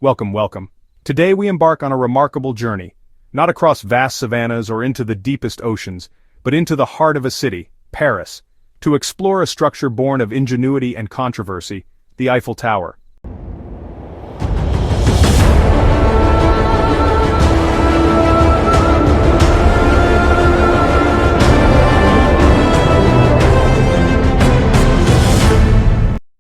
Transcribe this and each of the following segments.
Welcome, welcome. Today we embark on a remarkable journey, not across vast savannas or into the deepest oceans, but into the heart of a city, Paris, to explore a structure born of ingenuity and controversy, the Eiffel Tower.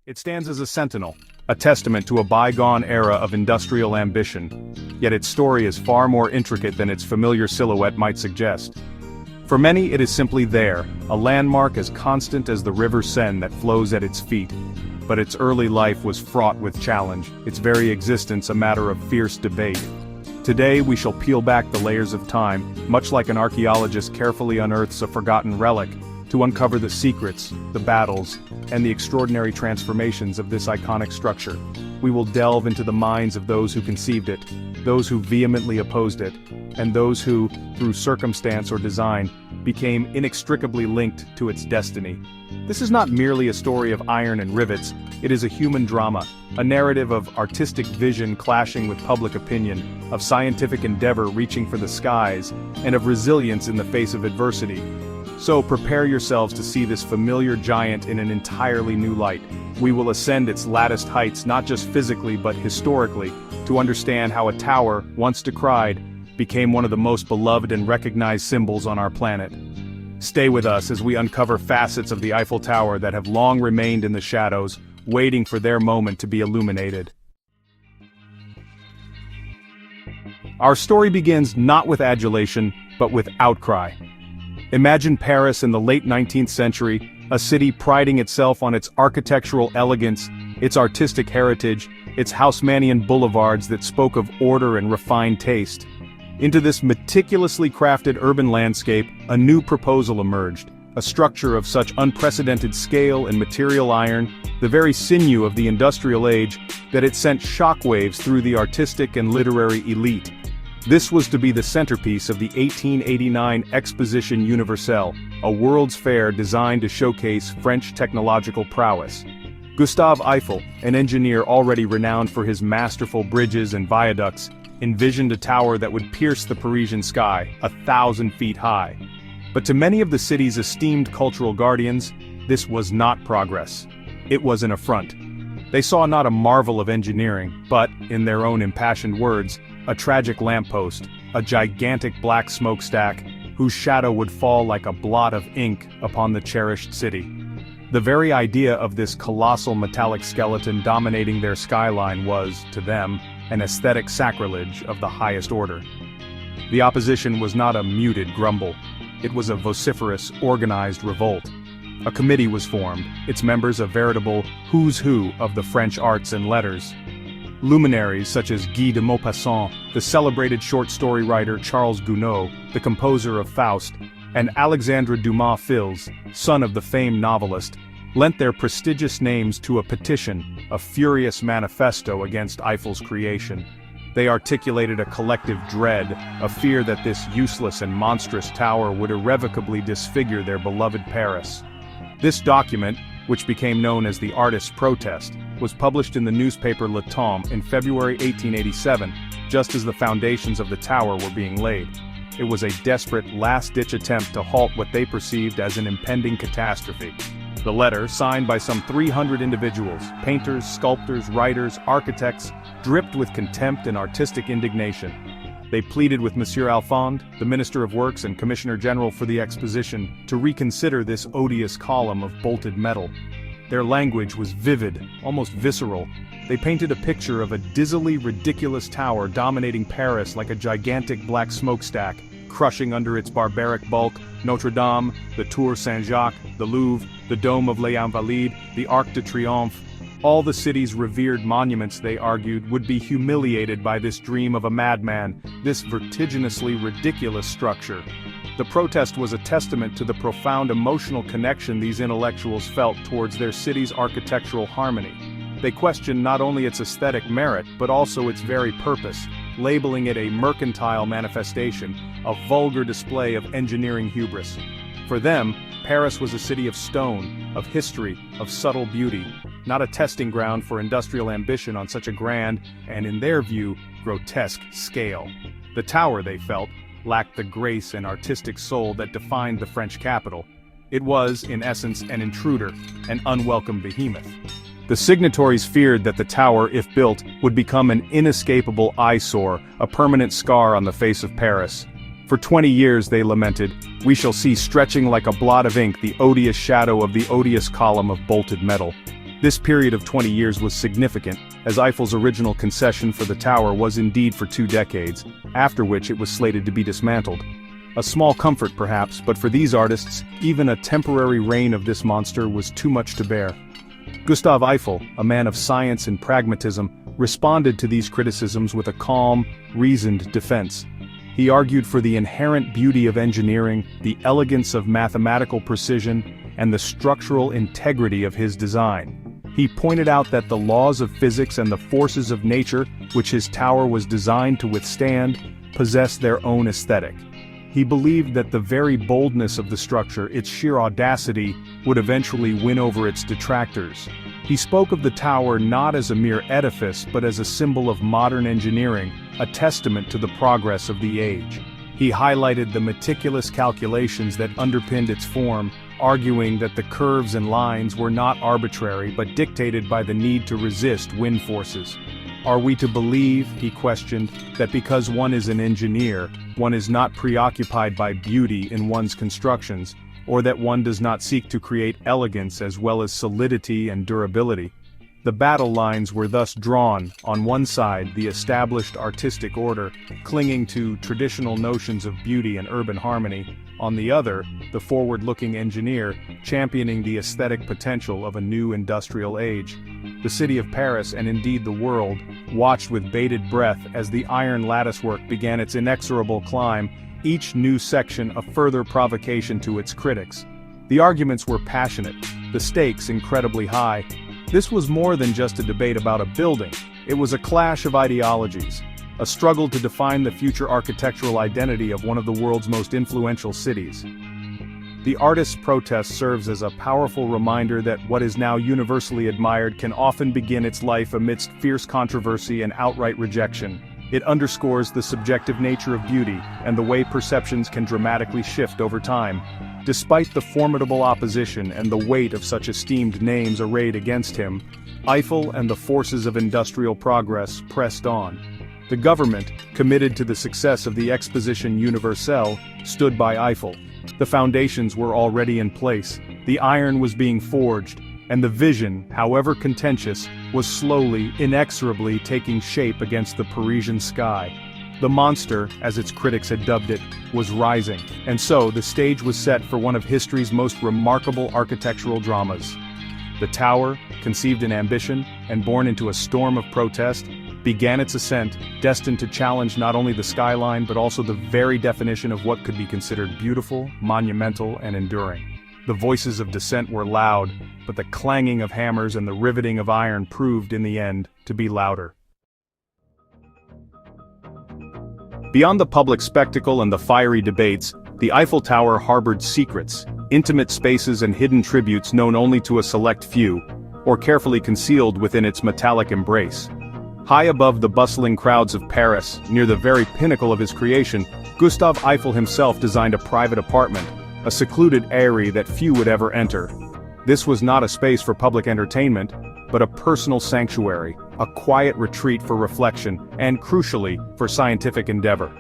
It stands as a sentinel, a testament to a bygone era of industrial ambition, yet its story is far more intricate than its familiar silhouette might suggest. For many it is simply there, a landmark as constant as the river Seine that flows at its feet. But its early life was fraught with challenge, its very existence a matter of fierce debate. Today we shall peel back the layers of time, much like an archaeologist carefully unearths a forgotten relic, to uncover the secrets, the battles, and the extraordinary transformations of this iconic structure. We will delve into the minds of those who conceived it, those who vehemently opposed it, and those who, through circumstance or design, became inextricably linked to its destiny. This is not merely a story of iron and rivets, it is a human drama, a narrative of artistic vision clashing with public opinion, of scientific endeavor reaching for the skies, and of resilience in the face of adversity. So prepare yourselves to see this familiar giant in an entirely new light. We will ascend its latticed heights not just physically but historically, to understand how a tower, once decried, became one of the most beloved and recognized symbols on our planet. Stay with us as we uncover facets of the Eiffel Tower that have long remained in the shadows, waiting for their moment to be illuminated. Our story begins not with adulation, but with outcry. Imagine Paris in the late 19th century, a city priding itself on its architectural elegance, its artistic heritage, its Haussmannian boulevards that spoke of order and refined taste. Into this meticulously crafted urban landscape, a new proposal emerged, a structure of such unprecedented scale and material iron, the very sinew of the industrial age, that it sent shockwaves through the artistic and literary elite. This was to be the centerpiece of the 1889 Exposition Universelle, a world's fair designed to showcase French technological prowess. Gustave Eiffel, an engineer already renowned for his masterful bridges and viaducts, envisioned a tower that would pierce the Parisian sky, 1,000 feet high. But to many of the city's esteemed cultural guardians, this was not progress. It was an affront. They saw not a marvel of engineering, but, in their own impassioned words, a tragic lamppost, a gigantic black smokestack, whose shadow would fall like a blot of ink upon the cherished city. The very idea of this colossal metallic skeleton dominating their skyline was, to them, an aesthetic sacrilege of the highest order. The opposition was not a muted grumble. It was a vociferous, organized revolt. A committee was formed, its members a veritable who's who of the French arts and letters. Luminaries such as Guy de Maupassant, the celebrated short story writer Charles Gounod, the composer of Faust, and Alexandre Dumas Fils, son of the famed novelist, lent their prestigious names to a petition, a furious manifesto against Eiffel's creation. They articulated a collective dread, a fear that this useless and monstrous tower would irrevocably disfigure their beloved Paris. This document, which became known as the Artists' Protest, was published in the newspaper Le Temps in February 1887, just as the foundations of the tower were being laid. It was a desperate, last-ditch attempt to halt what they perceived as an impending catastrophe. The letter, signed by some 300 individuals, painters, sculptors, writers, architects, dripped with contempt and artistic indignation. They pleaded with Monsieur Alphonse, the Minister of Works and Commissioner General for the Exposition, to reconsider this odious column of bolted metal. Their language was vivid, almost visceral. They painted a picture of a dizzily ridiculous tower dominating Paris like a gigantic black smokestack, crushing under its barbaric bulk Notre Dame, the Tour Saint-Jacques, the Louvre, the Dome of les Invalides, the Arc de Triomphe. All the city's revered monuments, they argued, would be humiliated by this dream of a madman, this vertiginously ridiculous structure. The protest was a testament to the profound emotional connection these intellectuals felt towards their city's architectural harmony. They questioned not only its aesthetic merit, but also its very purpose, labeling it a mercantile manifestation, a vulgar display of engineering hubris. For them, Paris was a city of stone, of history, of subtle beauty. not a testing ground for industrial ambition on such a grand, and in their view, grotesque scale. The tower, they felt, lacked the grace and artistic soul that defined the French capital. It was, in essence, an intruder, an unwelcome behemoth. The signatories feared that the tower, if built, would become an inescapable eyesore, a permanent scar on the face of Paris. For 20 years, they lamented, we shall see stretching like a blot of ink the odious shadow of the odious column of bolted metal. This period of 20 years was significant, as Eiffel's original concession for the tower was indeed for 2 decades, after which it was slated to be dismantled. A small comfort perhaps, but for these artists, even a temporary reign of this monster was too much to bear. Gustave Eiffel, a man of science and pragmatism, responded to these criticisms with a calm, reasoned defense. He argued for the inherent beauty of engineering, the elegance of mathematical precision, and the structural integrity of his design. He pointed out that the laws of physics and the forces of nature, which his tower was designed to withstand, possess their own aesthetic. He believed that the very boldness of the structure, its sheer audacity, would eventually win over its detractors. He spoke of the tower not as a mere edifice but as a symbol of modern engineering, a testament to the progress of the age. He highlighted the meticulous calculations that underpinned its form, arguing that the curves and lines were not arbitrary but dictated by the need to resist wind forces. Are we to believe, he questioned, that because one is an engineer, one is not preoccupied by beauty in one's constructions, or that one does not seek to create elegance as well as solidity and durability? The battle lines were thus drawn, on one side the established artistic order, clinging to traditional notions of beauty and urban harmony, on the other, the forward-looking engineer, championing the aesthetic potential of a new industrial age. The city of Paris, and indeed the world, watched with bated breath as the iron latticework began its inexorable climb, each new section a further provocation to its critics. The arguments were passionate, the stakes incredibly high. This was more than just a debate about a building, it was a clash of ideologies, a struggle to define the future architectural identity of one of the world's most influential cities. The artist's protest serves as a powerful reminder that what is now universally admired can often begin its life amidst fierce controversy and outright rejection. It underscores the subjective nature of beauty and the way perceptions can dramatically shift over time. Despite the formidable opposition and the weight of such esteemed names arrayed against him, Eiffel and the forces of industrial progress pressed on. The government, committed to the success of the Exposition Universelle, stood by Eiffel. The foundations were already in place, the iron was being forged, and the vision, however contentious, was slowly, inexorably taking shape against the Parisian sky. The monster, as its critics had dubbed it, was rising, and so the stage was set for one of history's most remarkable architectural dramas. The tower, conceived in ambition and born into a storm of protest, began its ascent, destined to challenge not only the skyline but also the very definition of what could be considered beautiful, monumental, and enduring. The voices of dissent were loud, but the clanging of hammers and the riveting of iron proved in the end to be louder. Beyond the public spectacle and the fiery debates, the Eiffel Tower harbored secrets, intimate spaces and hidden tributes known only to a select few, or carefully concealed within its metallic embrace. High above the bustling crowds of Paris, near the very pinnacle of his creation, Gustave Eiffel himself designed a private apartment, a secluded eyrie that few would ever enter. This was not a space for public entertainment, but a personal sanctuary, a quiet retreat for reflection, and crucially, for scientific endeavor.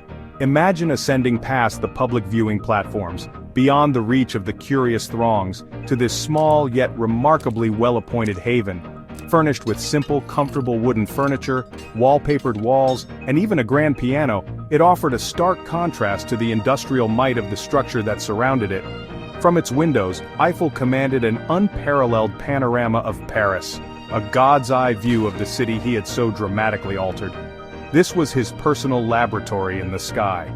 Imagine ascending past the public viewing platforms, beyond the reach of the curious throngs, to this small yet remarkably well-appointed haven. Furnished with simple, comfortable wooden furniture, wallpapered walls, and even a grand piano, it offered a stark contrast to the industrial might of the structure that surrounded it. From its windows, Eiffel commanded an unparalleled panorama of Paris, a god's-eye view of the city he had so dramatically altered. This was his personal laboratory in the sky.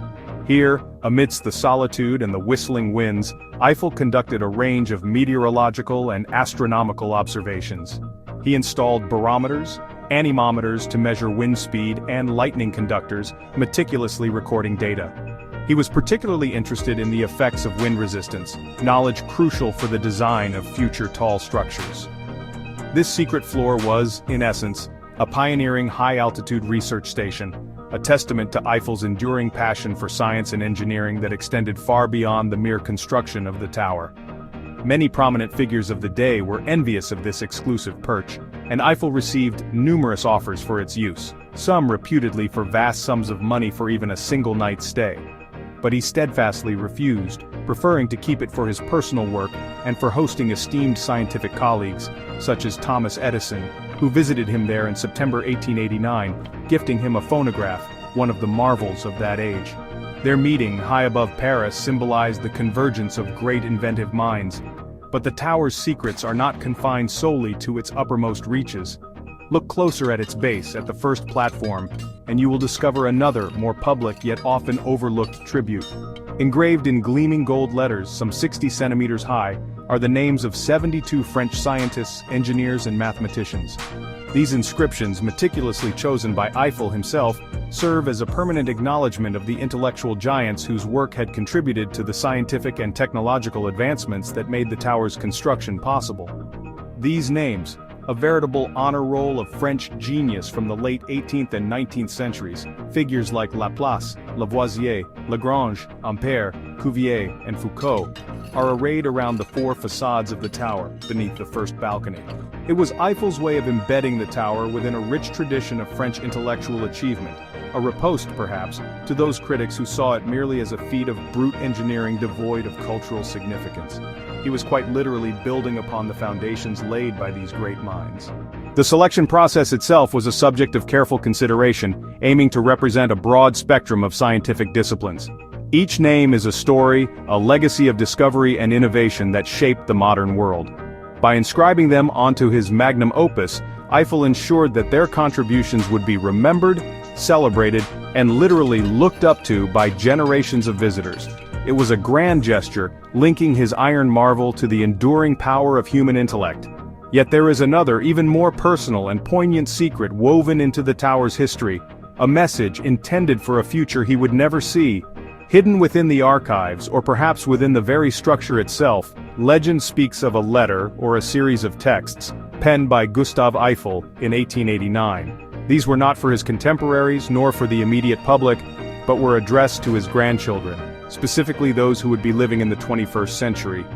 Here, amidst the solitude and the whistling winds, Eiffel conducted a range of meteorological and astronomical observations. He installed barometers, anemometers to measure wind speed, and lightning conductors, meticulously recording data. He was particularly interested in the effects of wind resistance, knowledge crucial for the design of future tall structures. This secret floor was, in essence, a pioneering high-altitude research station, a testament to Eiffel's enduring passion for science and engineering that extended far beyond the mere construction of the tower. Many prominent figures of the day were envious of this exclusive perch, and Eiffel received numerous offers for its use, some reputedly for vast sums of money for even a single night's stay. But he steadfastly refused, preferring to keep it for his personal work and for hosting esteemed scientific colleagues, such as Thomas Edison, who visited him there in September 1889, gifting him a phonograph, one of the marvels of that age. Their meeting, high above Paris, symbolized the convergence of great inventive minds. But the tower's secrets are not confined solely to its uppermost reaches. Look closer at its base, at the first platform, and you will discover another, more public yet often overlooked tribute. Engraved in gleaming gold letters, some 60 centimeters high, are the names of 72 French scientists, engineers and mathematicians. These inscriptions, meticulously chosen by Eiffel himself, serve as a permanent acknowledgement of the intellectual giants whose work had contributed to the scientific and technological advancements that made the tower's construction possible. These names, a veritable honor roll of French genius from the late 18th and 19th centuries, figures like Laplace, Lavoisier, Lagrange, Ampère, Cuvier, and Foucault, are arrayed around the four facades of the tower, beneath the first balcony. It was Eiffel's way of embedding the tower within a rich tradition of French intellectual achievement, a riposte, perhaps, to those critics who saw it merely as a feat of brute engineering devoid of cultural significance. He was quite literally building upon the foundations laid by these great minds. The selection process itself was a subject of careful consideration, aiming to represent a broad spectrum of scientific disciplines. Each name is a story, a legacy of discovery and innovation that shaped the modern world. By inscribing them onto his magnum opus, Eiffel ensured that their contributions would be remembered, celebrated, and literally looked up to by generations of visitors. It was a grand gesture, linking his iron marvel to the enduring power of human intellect. Yet there is another, even more personal and poignant secret woven into the tower's history, a message intended for a future he would never see. Hidden within the archives, or perhaps within the very structure itself, legend speaks of a letter, or a series of texts, penned by Gustave Eiffel in 1889. These were not for his contemporaries, nor for the immediate public, but were addressed to his grandchildren, specifically those who would be living in the 21st century.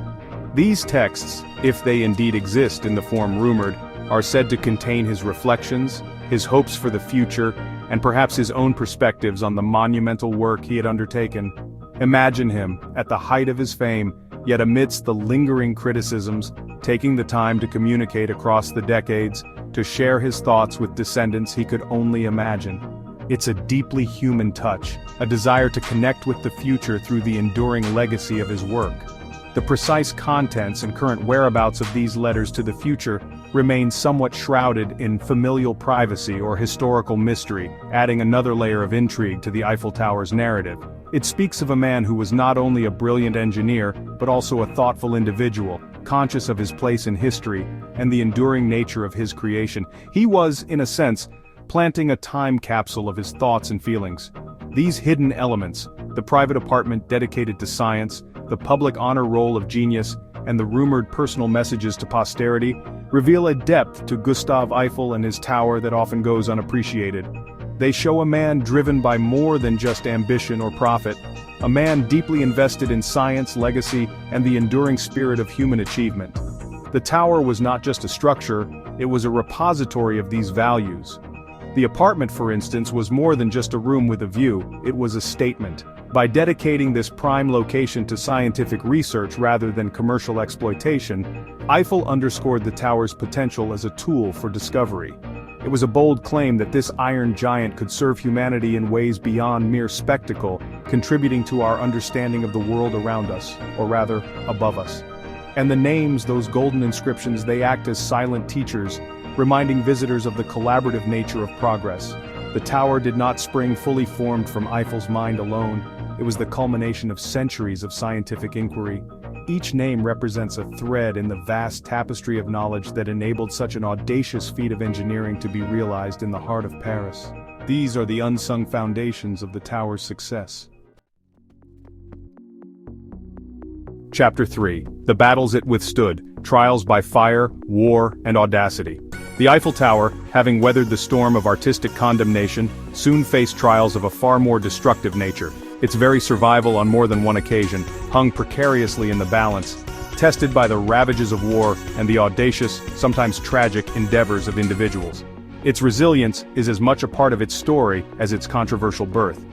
These texts, if they indeed exist in the form rumored, are said to contain his reflections, his hopes for the future, and perhaps his own perspectives on the monumental work he had undertaken. Imagine him, at the height of his fame, yet amidst the lingering criticisms, taking the time to communicate across the decades, to share his thoughts with descendants he could only imagine. It's a deeply human touch, a desire to connect with the future through the enduring legacy of his work. The precise contents and current whereabouts of these letters to the future remain somewhat shrouded in familial privacy or historical mystery, adding another layer of intrigue to the Eiffel Tower's narrative. It speaks of a man who was not only a brilliant engineer, but also a thoughtful individual, conscious of his place in history and the enduring nature of his creation. He was, in a sense, planting a time capsule of his thoughts and feelings. These hidden elements, the private apartment dedicated to science, the public honor roll of genius, and the rumored personal messages to posterity, reveal a depth to Gustave Eiffel and his tower that often goes unappreciated. They show a man driven by more than just ambition or profit, a man deeply invested in science, legacy, and the enduring spirit of human achievement. The tower was not just a structure, it was a repository of these values. The apartment, for instance, was more than just a room with a view, it was a statement. By dedicating this prime location to scientific research rather than commercial exploitation, Eiffel underscored the tower's potential as a tool for discovery. It was a bold claim that this iron giant could serve humanity in ways beyond mere spectacle, contributing to our understanding of the world around us, or rather, above us. And the names, those golden inscriptions, they act as silent teachers, reminding visitors of the collaborative nature of progress. The tower did not spring fully formed from Eiffel's mind alone. It was the culmination of centuries of scientific inquiry. Each name represents a thread in the vast tapestry of knowledge that enabled such an audacious feat of engineering to be realized in the heart of Paris. These are the unsung foundations of the tower's success. Chapter 3. The Battles It Withstood, Trials by Fire, War, and Audacity. The Eiffel Tower, having weathered the storm of artistic condemnation, soon faced trials of a far more destructive nature. Its very survival on more than one occasion hung precariously in the balance, tested by the ravages of war and the audacious, sometimes tragic, endeavors of individuals. Its resilience is as much a part of its story as its controversial birth.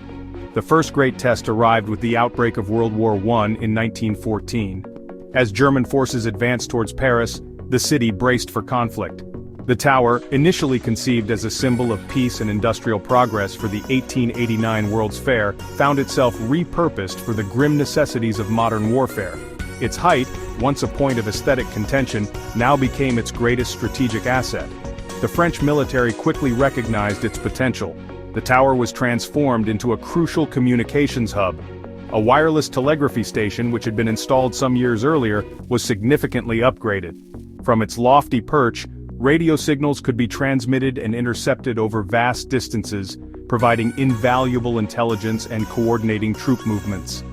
The first great test arrived with the outbreak of World War I in 1914. As German forces advanced towards Paris, the city braced for conflict. The tower, initially conceived as a symbol of peace and industrial progress for the 1889 World's Fair, found itself repurposed for the grim necessities of modern warfare. Its height, once a point of aesthetic contention, now became its greatest strategic asset. The French military quickly recognized its potential. The tower was transformed into a crucial communications hub. A wireless telegraphy station, which had been installed some years earlier, was significantly upgraded. From its lofty perch, radio signals could be transmitted and intercepted over vast distances, providing invaluable intelligence and coordinating troop movements.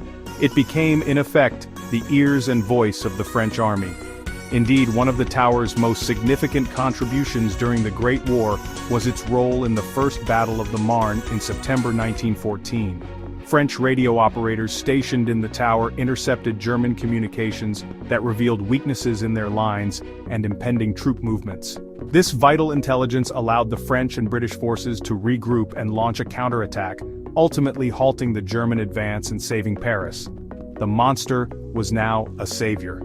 It became, in effect, the ears and voice of the French army. Indeed, one of the tower's most significant contributions during the Great War was its role in the First Battle of the Marne in September 1914. French radio operators stationed in the tower intercepted German communications that revealed weaknesses in their lines and impending troop movements. This vital intelligence allowed the French and British forces to regroup and launch a counterattack, ultimately halting the German advance and saving Paris. The monster was now a savior.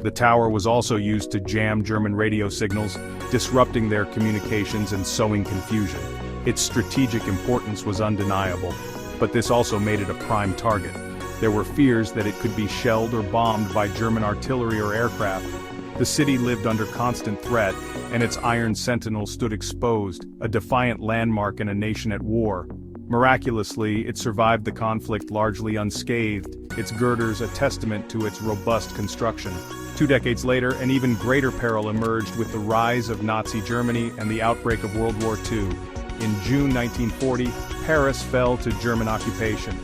The tower was also used to jam German radio signals, disrupting their communications and sowing confusion. Its strategic importance was undeniable, but this also made it a prime target. There were fears that it could be shelled or bombed by German artillery or aircraft. The city lived under constant threat, and its iron sentinel stood exposed, a defiant landmark in a nation at war. Miraculously, it survived the conflict largely unscathed, its girders a testament to its robust construction. 2 decades later, an even greater peril emerged with the rise of Nazi Germany and the outbreak of World War II. In June 1940, Paris fell to German occupation.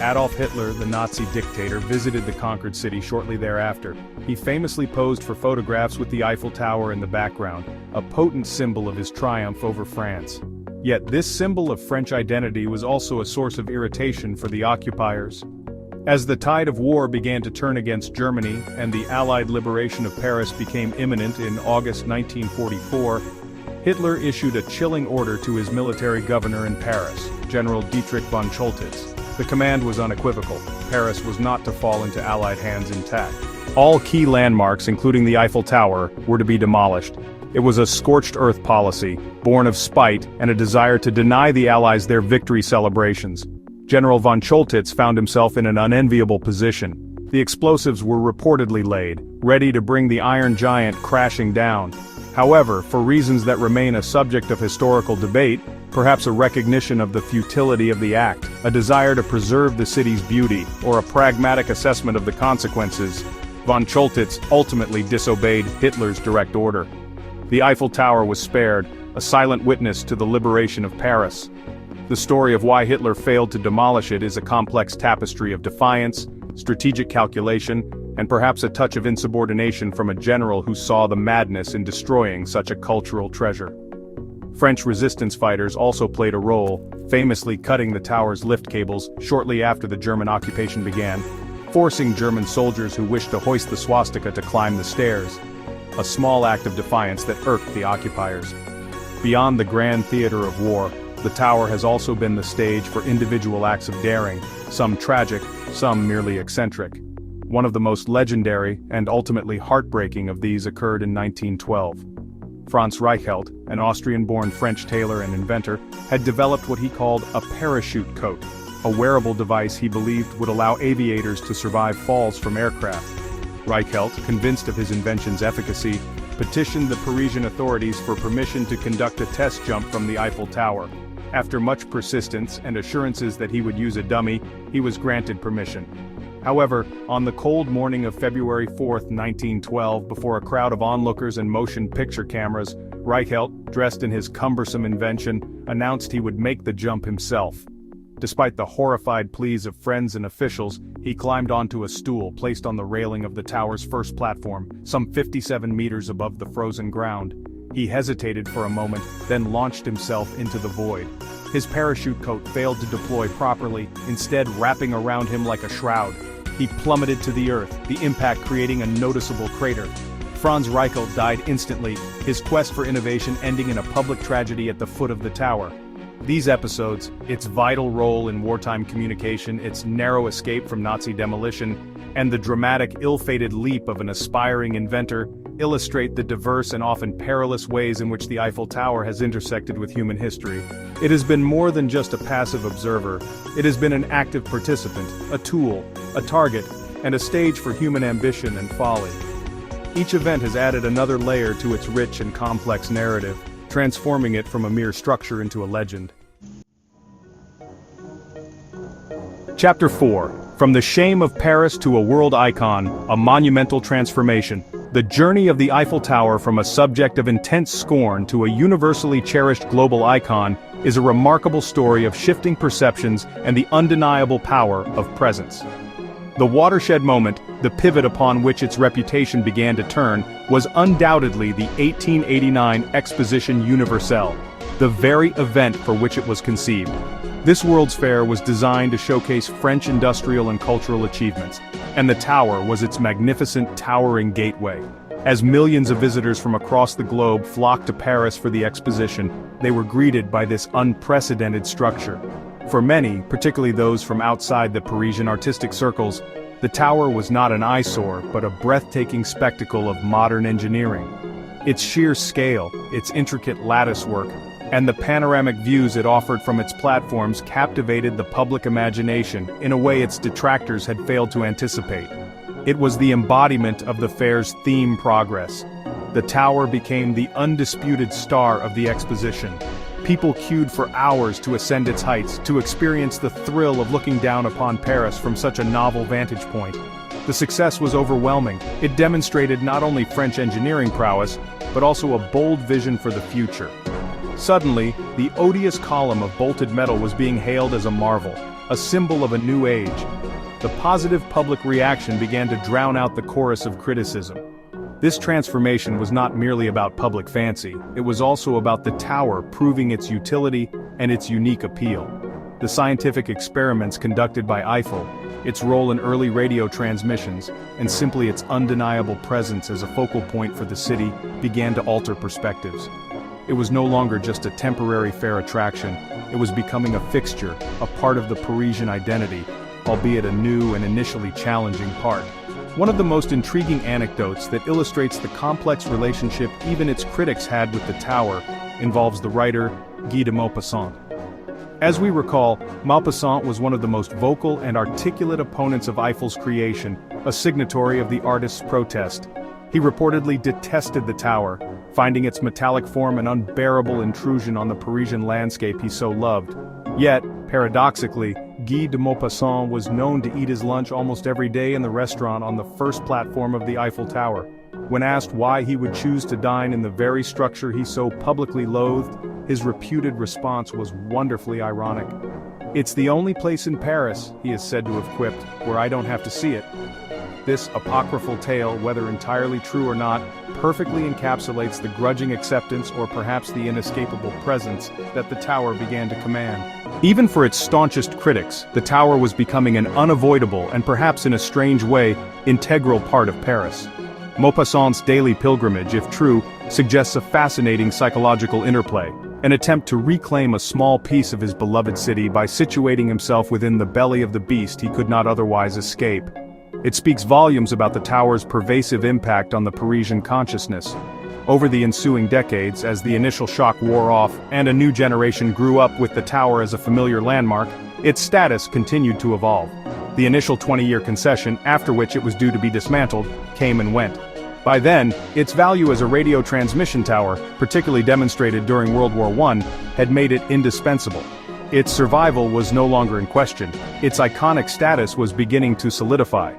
Adolf Hitler, the Nazi dictator, visited the conquered city shortly thereafter. He famously posed for photographs with the Eiffel Tower in the background, a potent symbol of his triumph over France. Yet this symbol of French identity was also a source of irritation for the occupiers. As the tide of war began to turn against Germany and the Allied liberation of Paris became imminent in August 1944, Hitler issued a chilling order to his military governor in Paris, General Dietrich von Choltitz. The command was unequivocal: Paris was not to fall into Allied hands intact. All key landmarks, including the Eiffel Tower, were to be demolished. It was a scorched earth policy, born of spite and a desire to deny the Allies their victory celebrations. General von Choltitz found himself in an unenviable position. The explosives were reportedly laid, ready to bring the Iron Giant crashing down. However, for reasons that remain a subject of historical debate, perhaps a recognition of the futility of the act, a desire to preserve the city's beauty, or a pragmatic assessment of the consequences, von Choltitz ultimately disobeyed Hitler's direct order. The Eiffel Tower was spared, a silent witness to the liberation of Paris. The story of why Hitler failed to demolish it is a complex tapestry of defiance, strategic calculation, and perhaps a touch of insubordination from a general who saw the madness in destroying such a cultural treasure. French resistance fighters also played a role, famously cutting the tower's lift cables shortly after the German occupation began, forcing German soldiers who wished to hoist the swastika to climb the stairs. A small act of defiance that irked the occupiers. Beyond the grand theater of war, the tower has also been the stage for individual acts of daring, some tragic, some merely eccentric. One of the most legendary and ultimately heartbreaking of these occurred in 1912. Franz Reichelt, an Austrian-born French tailor and inventor, had developed what he called a parachute coat, a wearable device he believed would allow aviators to survive falls from aircraft. Reichelt, convinced of his invention's efficacy, petitioned the Parisian authorities for permission to conduct a test jump from the Eiffel Tower. After much persistence and assurances that he would use a dummy, he was granted permission. However, on the cold morning of February 4, 1912, before a crowd of onlookers and motion picture cameras, Reichelt, dressed in his cumbersome invention, announced he would make the jump himself. Despite the horrified pleas of friends and officials, He climbed onto a stool placed on the railing of the tower's first platform, some 57 meters above the frozen ground. He hesitated for a moment, then launched himself into the void. His parachute coat failed to deploy properly, instead wrapping around him like a shroud. He plummeted to the earth, the impact creating a noticeable crater. Franz Reichelt died instantly, his quest for innovation ending in a public tragedy at the foot of the tower. These episodes, its vital role in wartime communication, its narrow escape from Nazi demolition, and the dramatic ill-fated leap of an aspiring inventor, illustrate the diverse and often perilous ways in which the Eiffel Tower has intersected with human history. It has been more than just a passive observer. It has been an active participant, a tool, a target, and a stage for human ambition and folly. Each event has added another layer to its rich and complex narrative, transforming it from a mere structure into a legend. Chapter 4. From the shame of Paris to a world icon, a monumental transformation. The journey of the Eiffel Tower from a subject of intense scorn to a universally cherished global icon is a remarkable story of shifting perceptions and the undeniable power of presence. The watershed moment, the pivot upon which its reputation began to turn, was undoubtedly the 1889 Exposition Universelle, the very event for which it was conceived. This World's Fair was designed to showcase French industrial and cultural achievements, and the tower was its magnificent towering gateway. As millions of visitors from across the globe flocked to Paris for the exposition, they were greeted by this unprecedented structure. For many, particularly those from outside the Parisian artistic circles, the tower was not an eyesore but a breathtaking spectacle of modern engineering. Its sheer scale, its intricate lattice work, and the panoramic views it offered from its platforms captivated the public imagination in a way its detractors had failed to anticipate. It was the embodiment of the fair's theme: progress. The tower became the undisputed star of the exposition. People queued for hours to ascend its heights, to experience the thrill of looking down upon Paris from such a novel vantage point. The success was overwhelming. It demonstrated not only French engineering prowess, but also a bold vision for the future. Suddenly, the odious column of bolted metal was being hailed as a marvel, a symbol of a new age. The positive public reaction began to drown out the chorus of criticism. This transformation was not merely about public fancy, it was also about the tower proving its utility and its unique appeal. The scientific experiments conducted by Eiffel, its role in early radio transmissions, and simply its undeniable presence as a focal point for the city began to alter perspectives. It was no longer just a temporary fair attraction, it was becoming a fixture, a part of the Parisian identity, albeit a new and initially challenging part. One of the most intriguing anecdotes that illustrates the complex relationship even its critics had with the tower involves the writer Guy de Maupassant. As we recall, Maupassant was one of the most vocal and articulate opponents of Eiffel's creation, a signatory of the artist's protest. He reportedly detested the tower, finding its metallic form an unbearable intrusion on the Parisian landscape he so loved. Yet, paradoxically, Guy de Maupassant was known to eat his lunch almost every day in the restaurant on the first platform of the Eiffel Tower. When asked why he would choose to dine in the very structure he so publicly loathed, his reputed response was wonderfully ironic. "It's the only place in Paris," he is said to have quipped, "where I don't have to see it." This apocryphal tale, whether entirely true or not, perfectly encapsulates the grudging acceptance or perhaps the inescapable presence that the tower began to command. Even for its staunchest critics, the tower was becoming an unavoidable and perhaps in a strange way, integral part of Paris. Maupassant's daily pilgrimage, if true, suggests a fascinating psychological interplay, an attempt to reclaim a small piece of his beloved city by situating himself within the belly of the beast he could not otherwise escape. It speaks volumes about the tower's pervasive impact on the Parisian consciousness. Over the ensuing decades, as the initial shock wore off and a new generation grew up with the tower as a familiar landmark, its status continued to evolve. The initial 20-year concession, after which it was due to be dismantled, came and went. By then, its value as a radio transmission tower, particularly demonstrated during World War I, had made it indispensable. Its survival was no longer in question. Its iconic status was beginning to solidify.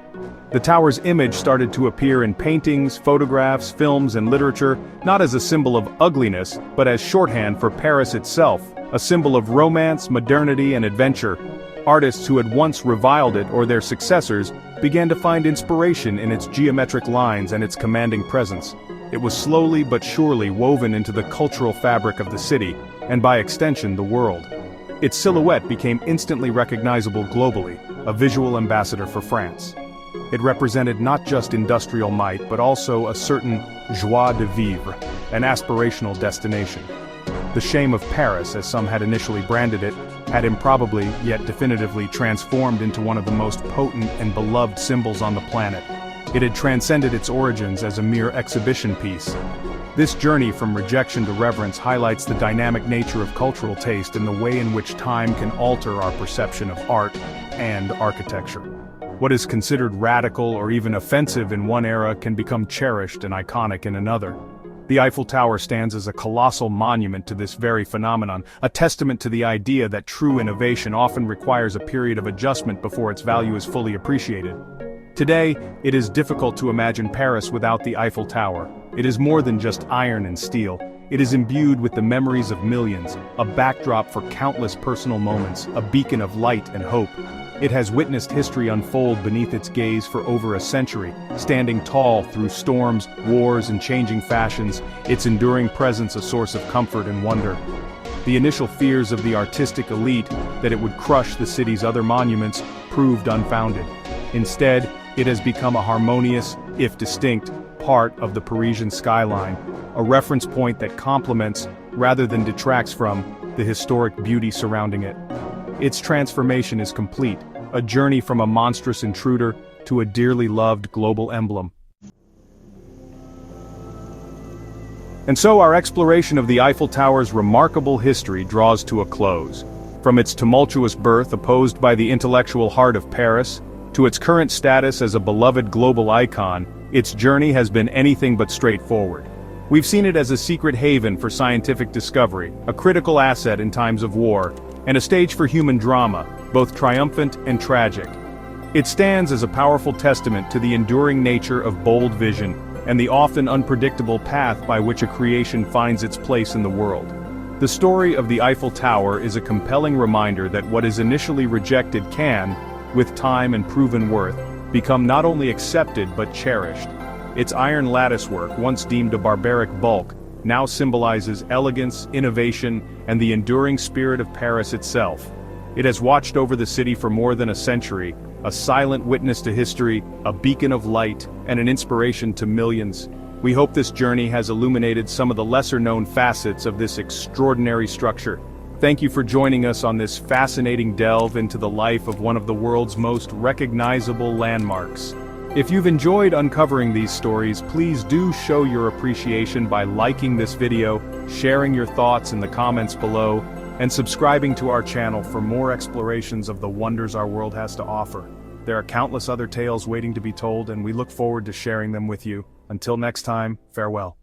The tower's image started to appear in paintings, photographs, films, and literature, not as a symbol of ugliness, but as shorthand for Paris itself, a symbol of romance, modernity, and adventure. Artists who had once reviled it or their successors began to find inspiration in its geometric lines and its commanding presence. It was slowly but surely woven into the cultural fabric of the city, and by extension the world. Its silhouette became instantly recognizable globally, a visual ambassador for France. It represented not just industrial might but also a certain joie de vivre, an aspirational destination. The shame of Paris, as some had initially branded it, had improbably yet definitively transformed into one of the most potent and beloved symbols on the planet. It had transcended its origins as a mere exhibition piece. This journey from rejection to reverence highlights the dynamic nature of cultural taste and the way in which time can alter our perception of art and architecture. What is considered radical or even offensive in one era can become cherished and iconic in another. The Eiffel Tower stands as a colossal monument to this very phenomenon, a testament to the idea that true innovation often requires a period of adjustment before its value is fully appreciated. Today, it is difficult to imagine Paris without the Eiffel Tower. It is more than just iron and steel. It is imbued with the memories of millions, a backdrop for countless personal moments, a beacon of light and hope. It has witnessed history unfold beneath its gaze for over a century, standing tall through storms, wars, and changing fashions, its enduring presence a source of comfort and wonder. The initial fears of the artistic elite that it would crush the city's other monuments proved unfounded. Instead, it has become a harmonious, if distinct, part of the Parisian skyline, a reference point that complements, rather than detracts from, the historic beauty surrounding it. Its transformation is complete, a journey from a monstrous intruder to a dearly loved global emblem. And so our exploration of the Eiffel Tower's remarkable history draws to a close. From its tumultuous birth opposed by the intellectual heart of Paris, to its current status as a beloved global icon, its journey has been anything but straightforward. We've seen it as a secret haven for scientific discovery, a critical asset in times of war, and a stage for human drama, both triumphant and tragic. It stands as a powerful testament to the enduring nature of bold vision, and the often unpredictable path by which a creation finds its place in the world. The story of the Eiffel Tower is a compelling reminder that what is initially rejected can, with time and proven worth, become not only accepted but cherished. Its iron latticework, once deemed a barbaric bulk, now symbolizes elegance, innovation, and the enduring spirit of Paris itself. It has watched over the city for more than a century, a silent witness to history, a beacon of light, and an inspiration to millions. We hope this journey has illuminated some of the lesser-known facets of this extraordinary structure. Thank you for joining us on this fascinating delve into the life of one of the world's most recognizable landmarks. If you've enjoyed uncovering these stories, please do show your appreciation by liking this video, sharing your thoughts in the comments below, and subscribing to our channel for more explorations of the wonders our world has to offer. There are countless other tales waiting to be told, and we look forward to sharing them with you. Until next time, farewell.